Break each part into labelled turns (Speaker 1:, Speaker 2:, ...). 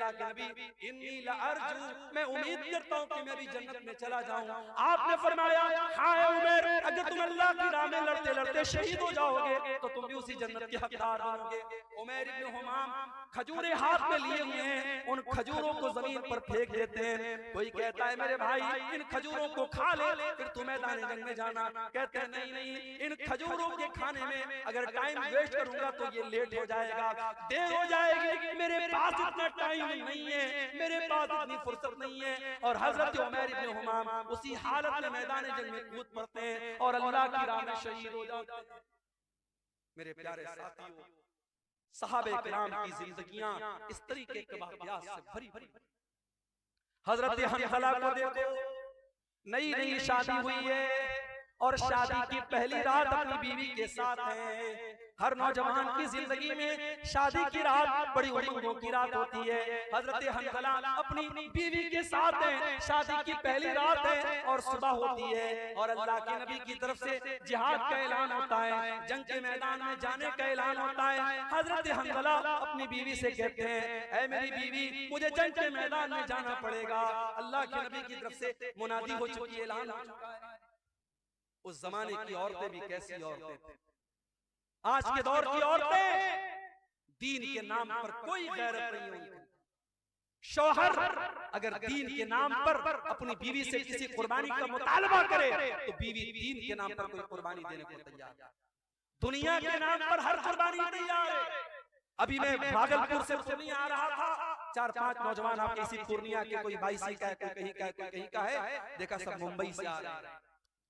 Speaker 1: अल्लाह के नबी इन्नी लअरजू, मैं उम्मीद करता हूँ कि मैं भी जन्नत में चला जाऊं। आपने फरमाया हाय उमर, अगर तुम अल्लाह की राह में लड़ते लड़ते शहीद हो जाओगे तो तुम भी उसी जन्नत के हकदार बनोगे। उमर इब्न हुमाम खजूरें हाथ में लिए हुए हैं, उन खजूरों को जमीन पर फेंक देते हैं। कोई कहता है मेरे भाई इन खजूरों को खा ले फिर तू मैदान जंग में जाना। कहते हैं नहीं नहीं, इन खजूरों के खाने में अगर टाइम वेस्ट करूंगा तो ये लेट हो जाएगा, देर हो जाएगी, मेरे पास इतना टाइम नहीं है, मेरे पास इतनी फुर्सत नहीं है। और हजरत उमर इब्न हुमाम उसी हालत में मैदान जंग में कूद पड़ते हैं और अल्लाह की राह में शहीद हो जाते हैं। मेरे प्यारे साथियों, सहाबे किराम की जिंदगियां इस तरीके के वाकयात से भरी भरी। हजरत हंज़ला को देखो, नई नई शादी हुई है और शादी की पहली रात अपनी बीवी के साथ है। हर नौजवान की जिंदगी में शादी की रात बड़ी उमंगों की रात होती है। हजरत हंज़ला अपनी बीवी के साथ हैं, शादी की पहली रात है और सुबह होती है और अल्लाह के नबी की तरफ से जिहाद का ऐलान होता है, जंग के मैदान में जाने का ऐलान होता है। हजरत हंज़ला अपनी बीवी से कहते हैं ऐ मेरी बीवी, मुझे जंग के मैदान में जाना पड़ेगा। अल्लाह के नबी की तरफ से मुनादी हो चुकी है, ऐलान हो चुका है। उस जमाने की औरतें भी कैसी औरतें थी, आज के दौर की औरतें दीन के नाम पर कोई गैरत नहीं उनकी। शौहर अगर दीन के नाम पर अपनी बीवी से किसी कुर्बानी का मुतालबा करे तो बीवी दीन के नाम पर कोई कुर्बानी देने को तैयार है। दुनिया के नाम पर हर कुर्बानी तैयार है। अभी मैं भागलपुर से पूर्णिया आ रहा था, 4-5 नौजवान आपके इसी पूर्णिया के, कोई 22 का है, कोई कहीं का है, कोई कहीं का है, देखा सब मुंबई से आ रहे हैं।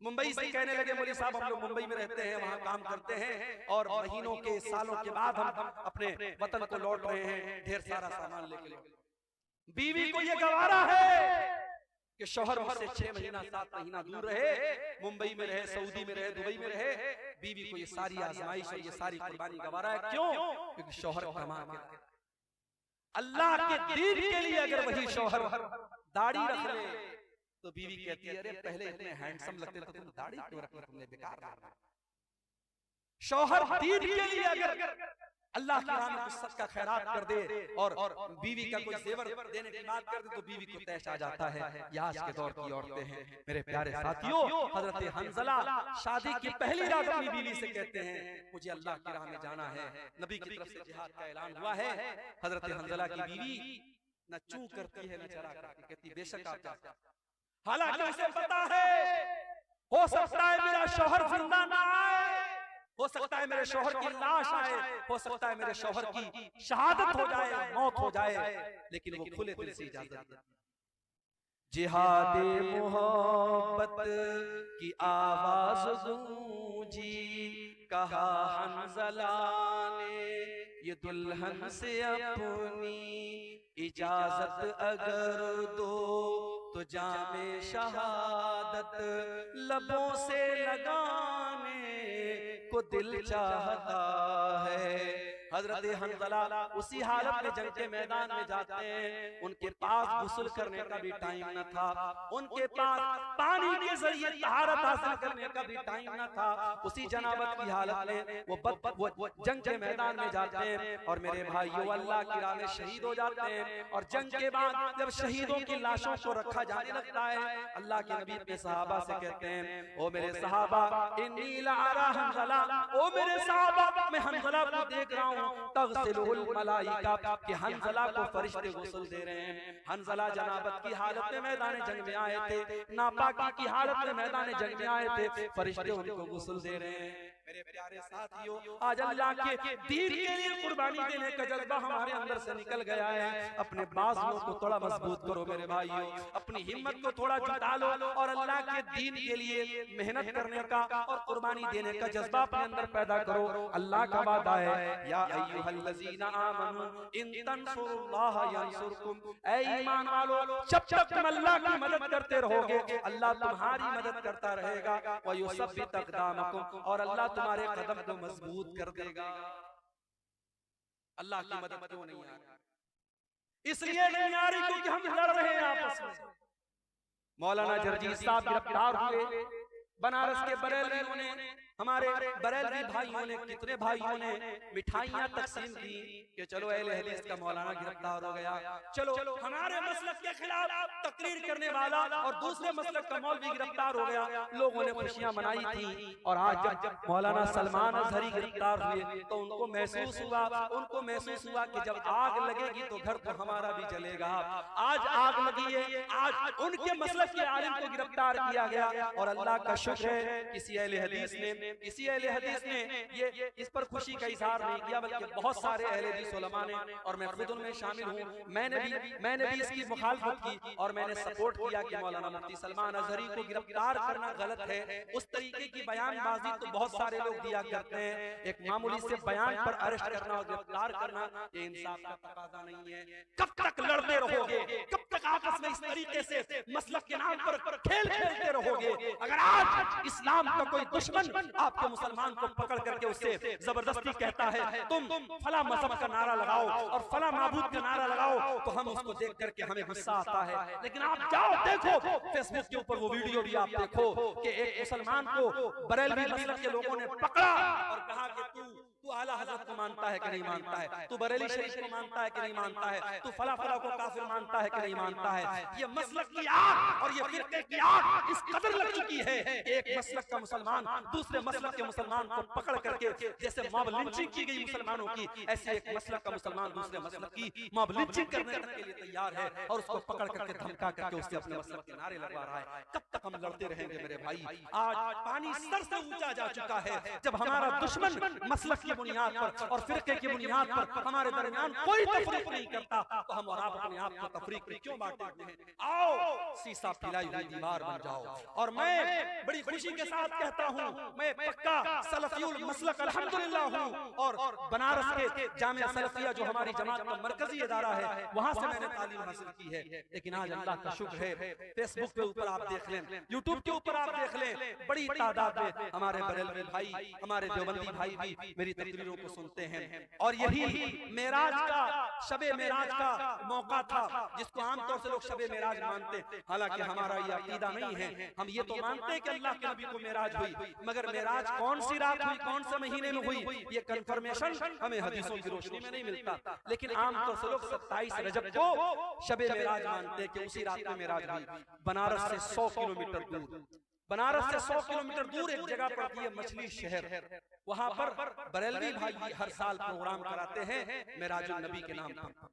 Speaker 1: मुंबई से कहने लगे मौलवी साहब हम लोग मुंबई में रहते हैं, वहाँ काम करते हैं और महीनों के सालों के बाद हम अपने वतन को लौट रहे हैं, ढेर सारा सामान लेके। बीवी को ये गवारा है कि शौहर मुझसे 6 महीना 7 महीना दूर रहे, मुंबई में रहे, सऊदी में रहे, दुबई में रहे, बीवी को ये सारी आजमाइश और ये सारी कुर्बानी गवारा है। क्यों? क्योंकि शौहर कमा के अल्लाह के दीन के लिए अगर वही शौहर दाढ़ी रख ले तो बीवी कहती है अरे पहले इतने हैंडसम लगते थे, तुम दाढ़ी क्यों रखी, तुमने बेकार रखा। शौहर दीन के लिए अगर अल्लाह की राह में कुछ सदका खैरात कर दे और बीवी का कोई जेवर देने की बात कर दे तो बीवी को तैश आ जाता है। ये आज के दौर की औरतें हैं। मेरे प्यारे साथियों, हजरत हंज़ला शादी की पहली रात अपनी बीवी से कहते हैं मुझे अल्लाह की राह में जाना है, नबी की तरफ से जिहाद का ऐलान हुआ है। हजरत हंज़ला की बीवी न चू करती है न चरा करती, कहती बेशक आप जाते। हालांकि उसे पता है हो सकता है मेरा शौहर जिंदा ना आए, हो सकता है मेरे शौहर की लाश आए, हो सकता है मेरे शौहर की शहादत हो जाए, मौत हो जाए, लेकिन वो खुले दिल से इजाजत देती। जिहादे मोहब्बत की आवाज गूंजी, कहा हंज़ला ने ये दुल्हन से अपनी इजाजत अगर दो तो जामे शहादत लबों से लगाने को दिल चाहता है। हजरत हंज़ला उसी हालत में जंग के मैदान में जाते हैं। उनके पास गुस्ल करने का भी टाइम न था, उनके पास पानी के जरिए तहारत हासिल करने का भी टाइम न था। उसी जनाबत की हालत में वो जंग के मैदान में जाते हैं और मेरे भाइयों अल्लाह की राह में शहीद हो जाते हैं। और जंग के बाद जब शहीदों की लाशों को रखा जाने लगता है, अल्लाह के नबी अपने सहाबा से कहते हैं ओ मेरे सहाबा इन्नी लअरा हंज़ला, ओ मेरे सहाबा मैं हंज़ला को देख रहा हूँ तग़सिलुहुल मलाइका कि हंज़ला को फरिश्ते गुस्ल दे रहे हैं। हंज़ला जनाबत की हालत में मैदान जंग में आए थे, नापाकी की हालत में मैदान जंग में आए थे, फरिश्ते उनको गुस्ल दे रहे हैं। मेरे प्यारे साथियों, आज अल्लाह के दीन के लिए कुर्बानी देने का जज्बा हमारे अंदर से निकल गया है। अपने बाजुओं को थोड़ा मजबूत करो मेरे भाइयों, अपनी हिम्मत को थोड़ा जुटा लो और अल्लाह के दीन के लिए मेहनत करने का और कुर्बानी देने का जज्बा अपने अंदर पैदा करो। अल्लाह का वादा है या अय्युहल्लज़ीना आमनू इन तंसुरुल्लाह यंसुरकुम, ऐ ईमान वालों जब तक तुम अल्लाह की मदद करते रहोगे अल्लाह तुम्हारी मदद करता रहेगा। व युसब्बित अक़दामकुम, और अल्लाह तुम्हारे कदम को मजबूत कर देगा। अल्लाह की मदद क्यों नहीं आ रही? इसलिए नहीं आ रही क्योंकि हम लड़ रहे हैं आपस में। मौलाना जरजीत साहब गिरफ्तार हुए, बनारस के बरेलवियों ने हमारे बरेलवी भाइयों ने, कितने भाइयों ने मिठाइयां तकसीम की कि चलो अहले हदीस का मौलाना गिरफ्तार हो गया, चलो हमारे मसलक के खिलाफ तकरीर करने वाला और दूसरे मसलक का मौलवी गिरफ्तार हो गया। लोगों ने खुशियां मनाई थी। और आज जब मौलाना सलमान अजहरी गिरफ्तार हुए तो उनको महसूस हुआ कि जब आग लगेगी तो घर तो हमारा भी जलेगा। आज आग लगी है, आज उनके मसलक के आलिम को गिरफ्तार किया गया। और अल्लाह का शुक्र है किसी अहले हदीस ने ये इस पर खुशी का इजहार नहीं किया, बल्कि बहुत सारे अहले हदीस उलमा ने, और मैं खुद उनमें शामिल हूँ, मैंने भी इसकी मुखालफत की और मैंने सपोर्ट किया कि मौलाना मुफ्ती सलमान अजहरी को गिरफ्तार करना गलत है। उस तरीके की बयानबाजी तो बहुत सारे लोग दिया करते हैं, एक मामूली से बयान पर अरेस्ट करना और गिरफ्तार करना ये इंसाफ का तकाजा नहीं है। कब तक लड़ते रहोगे? कब तक आपस में इस तरीके से मसलक के नाम पर खेल खेलते रहोगे? अगर आज इस्लाम का कोई दुश्मन आपके मुसलमान को पकड़ करके उससे जबरदस्ती कहता है तुम फला मजहब का नारा लगाओ और फला माबूद का नारा लगाओ, तो हम उसको देख करके हमें गुस्सा आता है। लेकिन आप जाओ देखो फेसबुक के ऊपर वो वीडियो भी आप देखो कि एक मुसलमान को बरेलवी मसलक के लोगों ने पकड़ा और कहा कि तू आला हज़रत को मानता है कि नहीं मानता है, तू बरेली शरीफ को मानता है कि नहीं मानता है, तू फला फला को काफिर मानता है कि नहीं मानता है। ये मसलक की आग और ये फिरके की आग इस कदर लग चुकी है, एक मसलक का मुसलमान दूसरे मसलक के मुसलमान को पकड़ करके जैसे मॉब लिंचिंग की गई मुसलमानों की, ऐसे एक मसलक का मुसलमान दूसरे मसलक की मॉब लिंचिंग करने के लिए तैयार है और उसको पकड़ करके धमका करके उससे अपने मसलक के नारे लगवा रहा है। कब तक हम लड़ते रहेंगे मेरे भाई? आज पानी सर से ऊंचा जा चुका है। जब हमारा दुश्मन मसलक की बुनियाद पर और फिरके की बुनियाद पर हमारे दरमियान कोई तफरीक नहीं करता, तो हम और आप अपने आप को तफरीक में क्यों बांटते हैं? आओ सीसा पिलाई हुई दीवार बन जाओ। और मैं बड़ी खुशी के साथ कहता हूँ, मैं पक्का सलफियुल मसलक अल्हम्दुलिल्लाह हूँ और बनारस के जामिया सलफिया जो हमारी जमात का मरकजी इदारा है वहां से मैंने तालीम हासिल की है। लेकिन आज अल्लाह का शुक्र है फेसबुक के ऊपर आप देख लें, यूट्यूब के ऊपर आप देख लें, बड़ी तादाद में हमारे बरेलवी भाई, हमारे देवबंदी भाई भी मेरी तकरीरों को सुनते हैं। और यही मेराज का, शबे मेराज का मौका था जिसको आमतौर से लोग शबे मेराज मानते, हालांकि हमारा ये अकीदा नहीं है। हम ये तो मानते हैं कि अल्लाह के नबी को मेराज हुई, मगर मेराज कौन सी रात हुई, कौन से महीने में हुई, ये कंफर्मेशन हमें हदीसों की रोशनी में नहीं मिलता। लेकिन आमतौर से लोग 27 रजब को शबे मेराज मानते हैं कि उसी रात में मेराज हुई। बनारस से 100 किलोमीटर दूर, बनारस से 100 किलोमीटर दूर एक जगह पड़ती है मछली शहर, वहां पर बरेलवी भाई हर साल प्रोग्राम कराते हैं मेराजुल नबी के नाम पर।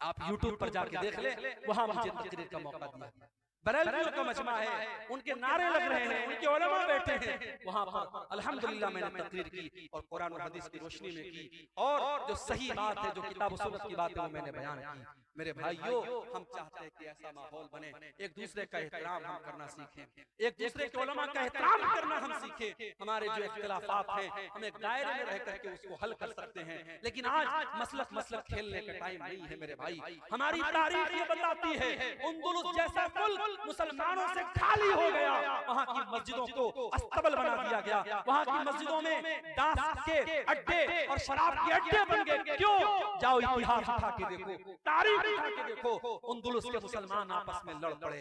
Speaker 1: आप यूट्यूब पर जाके देख ले, वहां मुझे तकरीर का मौका दिया। बरेलवियों का मजमा है, उनके नारे लग रहे हैं, उनके उलमा बैठे हैं वहां पर। अल्हम्दुलिल्लाह मैंने तकरीर की और कुरान और हदीस की रोशनी में की, और जो सही बात है, जो किताब और सुन्नत की बात है वो मैंने बयान की। मेरे भाइयों, हम चाहते हैं कि ऐसा माहौल बने, एक दूसरे का एहतराम हम करना सीखें, एक दूसरे के उलमा का एहतराम करना हम सीखें। हमारे जो इख्तिलाफात हैं हम एक दायरे में रह करके उसको हल कर सकते हैं। लेकिन आज मसलक खेलने का टाइम नहीं है मेरे भाई। हमारी तारीख ये बताती है अंदलुस जैसा मुल्क मुसलमानों से खाली हो गया, वहाँ की मस्जिदों को अस्तबल बना दिया गया, वहाँ की मस्जिदों में दास के अड्डे और शराब के अड्डे बन गए। क्यों? जाओ इतिहास उठा के देखो, तारीख उठा के देखो, अंदलुस के मुसलमान आपस में लड़ पड़े,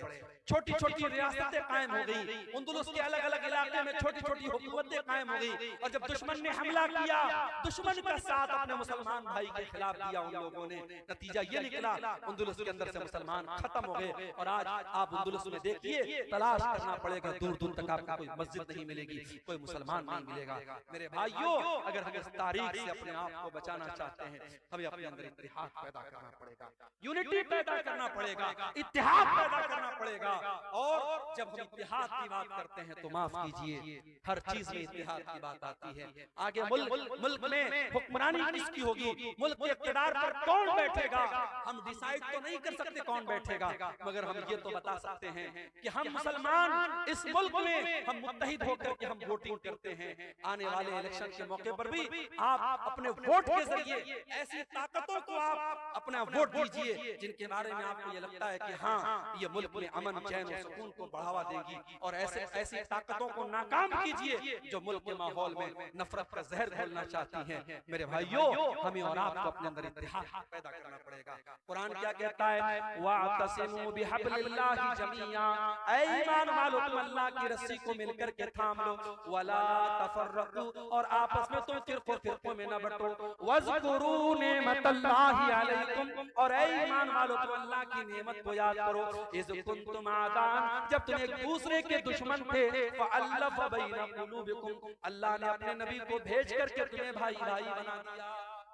Speaker 1: छोटी छोटी रियासतें कायम हो गई, अंदलुस के अलग अलग इलाके में छोटी छोटी हुकूमतें कायम हो गई। और जब दुश्मन ने हमला किया, दुश्मन का साथ अपने मुसलमान भाई के खिलाफ दिया उन लोगों ने, नतीजा ये निकला अंदलुस के अंदर से मुसलमान खत्म हो गए। और आज आप अंदलुस में देखिए, तलाश करना पड़ेगा, दूर दूर तक आपको कोई मस्जिद नहीं मिलेगी, कोई मुसलमान नहीं मिलेगा। मेरे भाइयों, अगर हम इस तारीख से अपने आप को बचाना चाहते हैं, हमें अपने अंदर इत्तेहाद पैदा करना पड़ेगा, यूनिटी पैदा करना पड़ेगा, इत्तेहाद पैदा करना पड़ेगा। और जब हम इत्तेहाद की बात करते हैं तो माफ कीजिए, हर चीज में इत्तेहाद की बात आती है। आगे मुल्क में हुक्मरानी किसकी होगी, मुल्क के इक़्तिदार पर कौन बैठेगा, हम डिसाइड तो नहीं कर सकते कौन बैठेगा, मगर हम ये तो बता सकते हैं कि हम मुसलमान इस मुल्क में हम मुत्तहिद होकर के हम वोटिंग करते हैं। आने वाले इलेक्शन के मौके पर भी आप अपने वोट के जरिए ऐसी ताकतों को आप अपना वोट दीजिए कीजिए जिनके बारे में आपको ये लगता है कि हाँ ये मुल्क में अमन चैन और सुकून को बढ़ावा देगी, और ऐसी ताकतों को नाकाम कीजिए जो मुल्क के माहौल में नफरत का जहर घोलना चाहती हैं। मेरे भाइयों, हमें और आपको अपने अंदर इत्तेहाद पैदा करना पड़ेगा। कुरान क्या कहता है, वातसिमू बिहब्लिल्लाहि जमीआ, ऐ ईमान वालों तुम अल्लाह की रस्सी को मिलकर के थाम लो, वला तफर्रकू, और आपस में तुम फिरकों में न बंटो, वज़कुरू नेमतल्लाहि अलैकुम, और ऐ ईमान वालों तुम अल्लाह की नेमत को याद करो, इज़ कुंतुम आदान, जब तुम एक दूसरे के दुश्मन थे, फअल्लफ़ बैना क़ुलूबिकुम, अल्लाह ने अपने नबी को भेज करके तुम्हें भाई भाई बना दिया।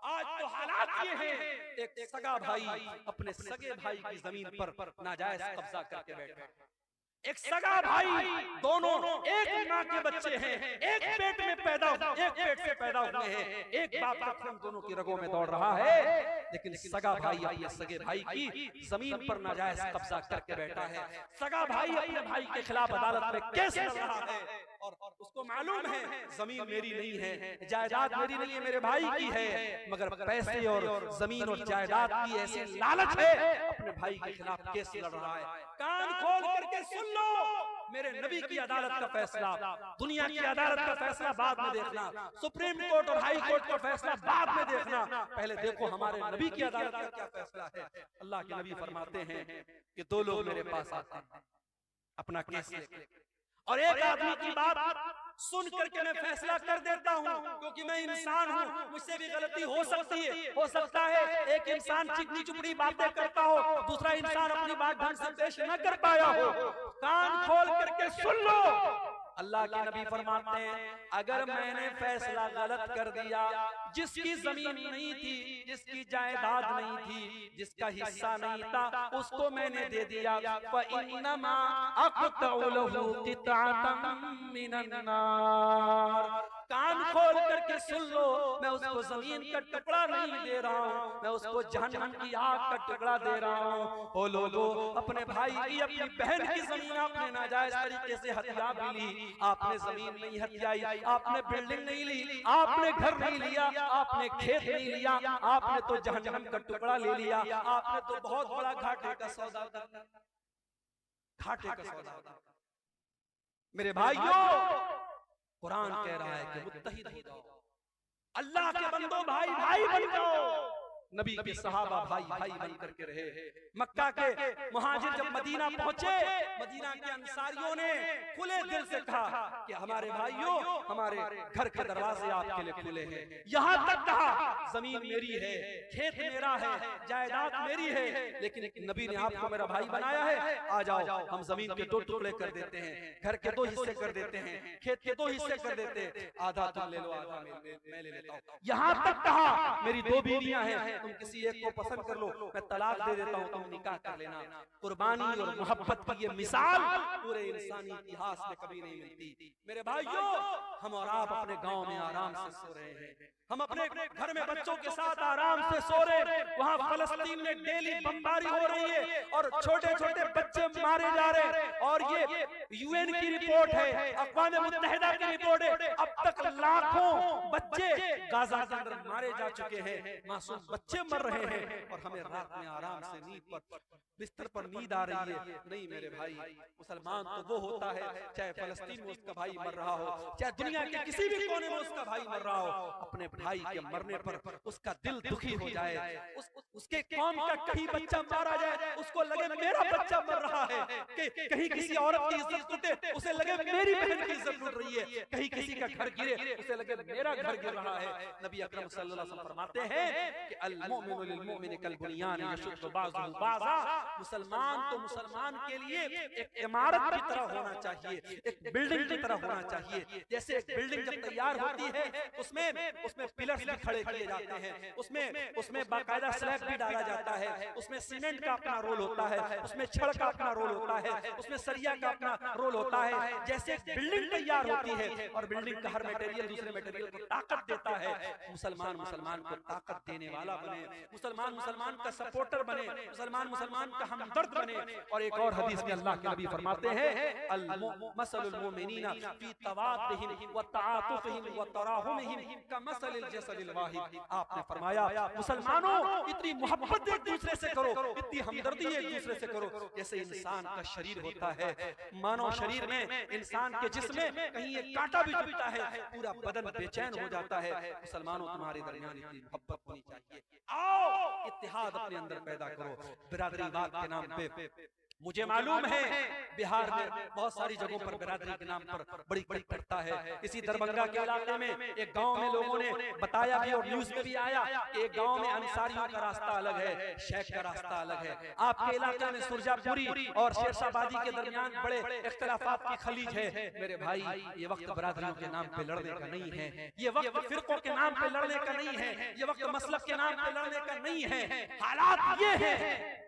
Speaker 1: आज तो हालात ये हैं, एक सगा भाई अपने सगे भाई की जमीन पर नाजायज कब्जा करके बैठा, एक सगा भाई, दोनों एक माँ के बच्चे हैं, एक पेट में पैदा, एक पेट से पैदा हुए हैं, एक बाप का खून दोनों की रगों में दौड़ रहा है, लेकिन सगा भाई अपने सगे भाई की जमीन पर नाजायज कब्जा करके बैठा है। सगा भाई अपने भाई के खिलाफ अदालत में केस लड़ रहा है, और उसको मालूम है जमीन मेरी नहीं है, जायदाद मेरी नहीं है, मेरे भाई की है, मगर पैसे और जमीन और जायदाद की ऐसी लालच है, अपने भाई के खिलाफ केस लड़ रहा है। कान खोल करके सुन लो, मेरे नबी की अदालत का फैसला, दुनिया की अदालत का फैसला बाद में देखना, सुप्रीम कोर्ट और हाई कोर्ट का फैसला बाद में देखना, पहले देखो हमारे नबी की अदालत का क्या फैसला है। अल्लाह के नबी फरमाते हैं कि दो लोग मेरे पास आते हैं अपना केस लेके, और एक आदमी की बात सुन करके मैं फैसला कर देता हूँ, क्योंकि मैं इंसान हूँ, मुझसे भी गलती हो सकती है, हो सकता है एक इंसान चिकनी चुपड़ी बातें करता हो, दूसरा इंसान अपनी बात ढंग से पेश न कर पाया हो। कान खोल करके सुन लो, अल्लाह के नबी फरमाते हैं अगर मैंने फैसला गलत कर दिया, जिसकी जमीन नहीं थी, जिसकी जायदाद नहीं थी, जिसका हिस्सा नहीं था, उसको मैंने दे दिया, फ़इन्नमा अक़तउ लहू क़ितअतम मिनन नार। कान खोल करके सुन लो, मैं उसको जमीन का टुकड़ा नहीं दे रहा हूँ, मैं उसको जहन्नम की आग का टुकड़ा दे रहा हूँ। ओ लोगो, अपने भाई की, अपनी बहन की जमीन आपने नाजायज तरीके से हथिया भी ली, आपने जमीन नहीं हथियाई, आपने बिल्डिंग नहीं ली, आपने घर नहीं लिया, आपने खेत नहीं लिया, आपने तो जहन्नम का टुकड़ा ले लिया, आपने तो बहुत बड़ा घाटे का सौदा कर लिया, घाटे का सौदा। मेरे भाइयों, कुरान कह रहा है कि मुत्तहिद हो जाओ, अल्लाह के बंदो भाई भाई बन जाओ। नबी के सहाबा भाई भाई बन करके रहे। मक्का के मुहाजिर जब मदीना पहुंचे, मदीना के अंसारियों ने खुले दिल से कहा कि हमारे भाइयों, हमारे घर के दरवाजे आपके लिए खुले हैं। यहाँ तक कहा जमीन मेरी है, खेत मेरा है, जायदाद मेरी है, लेकिन नबी ने आपको मेरा भाई बनाया है, आ जाओ हम जमीन के दो टुकड़े कर देते हैं, घर के दो हिस्से कर देते हैं, खेत के दो हिस्से कर देते हैं, आधा तुम ले लो, आधा मैं ले लेता हूँ। यहाँ तक कहा मेरी दो बीवियां हैं, तुम किसी एक को पसंद कर लो, मैं तलाक दे देता हूँ, तुम निकाह कर लेना। कुर्बानी और मोहब्बत की ये मिसाल पूरे इंसानी इतिहास में कभी नहीं मिलती। मेरे भाइयों, हम और आप अपने गांव में आराम से सो रहे हैं, हम अपने घर में बच्चों के साथ आराम से सो रहे, वहाँ फलस्तीन में डेली बमबारी हो रही है और छोटे छोटे बच्चे मारे जा रहे हैं, और ये यूएन की रिपोर्ट है, अक़वाम मुत्तहिदा की रिपोर्ट है, अब तक लाखों बच्चे गाजा के अंदर मारे जा चुके हैं, मासूम बच्चे मर रहे हैं, और हमें रात में आराम से नींद पर, बिस्तर पर नींद आ रही है। नहीं मेरे भाई, मुसलमान तो वो होता है, चाहे फलस्तीन में उसका भाई मर रहा हो, चाहे दुनिया के किसी भी कोने में उसका भाई मर रहा हो, अपने भाई के मरने पर उसका दिल दुखी हो जाए, उसके कौम का कहीं बच्चा मारा जाए, उसको लगे मेरा बच्चा मर रहा है, कि कहीं किसी औरत की इज्जत टूटे, उसे लगे मेरी बहन की इज्जत टूट रही है, कहीं किसी का घर गिरे, उसे लगे मेरा घर गिर रहा है। नबी अकरम सल्लल्लाहु अलैहि वसल्लम फरमाते हैं कि अल मुमिनु लिल मुमिनि कल बुनियान यशुद्दु बाज़ुहु बाज़ा। मुसलमान तो मुसलमान के लिए एक इमारत की तरह होना चाहिए, एक बिल्डिंग की तरह होना चाहिए। जैसे एक बिल्डिंग जब तैयार होती है, उसमें पिलर्स भी खड़े किए जाते हैं, उसमें बाकायदा स्लैब भी डाला जाता है, उसमें सीमेंट का अपना रोल होता है, उसमें छड़ का अपना रोल होता है, उसमें सरिया का अपना रोल होता है। जैसे एक बिल्डिंग तैयार होती है और बिल्डिंग का हर मटेरियल दूसरे मटेरियल को ताकत देता है, मुसलमान मुसलमान को ताकत देने वाला बने, मुसलमान मुसलमान का सपोर्टर बने, मुसलमान मुसलमान का हमदर्द बने। और एक और हदीस में अल्लाह के नबी फरमाते हैं, अल मसलुल मुमिनीना फी तवाद्दिहिम व तआतुफिहिम व तराहुमिहिम कमसलिल जसदिल वाहिद। आपने फरमाया मुसलमानों इतनी मोहब्बत एक दूसरे से करो, इतनी हमदर्दी एक दूसरे से करो जैसे इंसान का शरीर होता है। मानव शरीर में, इंसान के जिस्म में कहीं एक कांटा भी चुभता है, पूरा बदन बेचैन हो जाता है। मुसलमानों तुम्हारे दरमियान इतनी मोहब्बत होनी चाहिए। आओ इत्तेहाद अपने अंदर पैदा करो बिरादरीवाद के नाम पे। मुझे मालूम है बिहार में बहुत सारी जगहों पर बिरादरी के नाम पर बड़ी कटता है। इसी दरभंगा के इलाके में एक गांव में लोगों ने बताया भी और न्यूज में भी आया, एक गांव में अंसारियों का रास्ता अलग है, शेख का रास्ता अलग है। आपके इलाके में सुरजापुरी और शेरशाहबादी के दरमियान बड़े इख्तिलाफात की खलीज है। मेरे भाई ये वक्त बिरादरियों के नाम पे लड़ने का नहीं है, ये वक्त फिरकों के नाम पे लड़ने का नहीं है, ये वक्त मसलब के नाम पे लड़ने का नहीं है। हालात ये है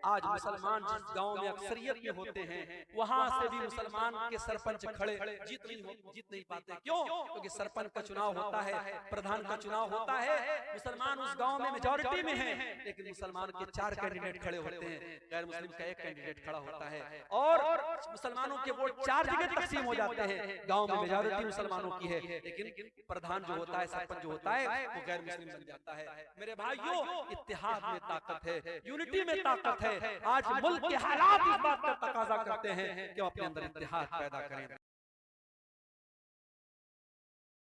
Speaker 1: आज मुसलमान जिस गांव में अक्सरियत में होते हैं वहां से भी मुसलमान के सरपंच खड़े जीत नहीं पाते। क्यों? क्योंकि सरपंच का चुनाव होता है, प्रधान का चुनाव होता है, मुसलमान उस गांव में मेजॉरिटी में है, लेकिन मुसलमान के 4 कैंडिडेट खड़े होते हैं, गैर मुस्लिम का 1 कैंडिडेट खड़ा होता है और मुसलमानों के वोट 4 जगह तकसीम हो जाते हैं। गांव में मेजॉरिटी मुसलमानों की है, लेकिन प्रधान जो होता है, सरपंच जो होता है, वो गैर मुस्लिम बन जाता है। मेरे भाइयों इत्तेहाद में ताकत है, यूनिटी में ताकत है। आज मुल्क के हालात इस बात का तकाजा करते हैं कि हम अपने अंदर इत्तेहाद पैदा करें।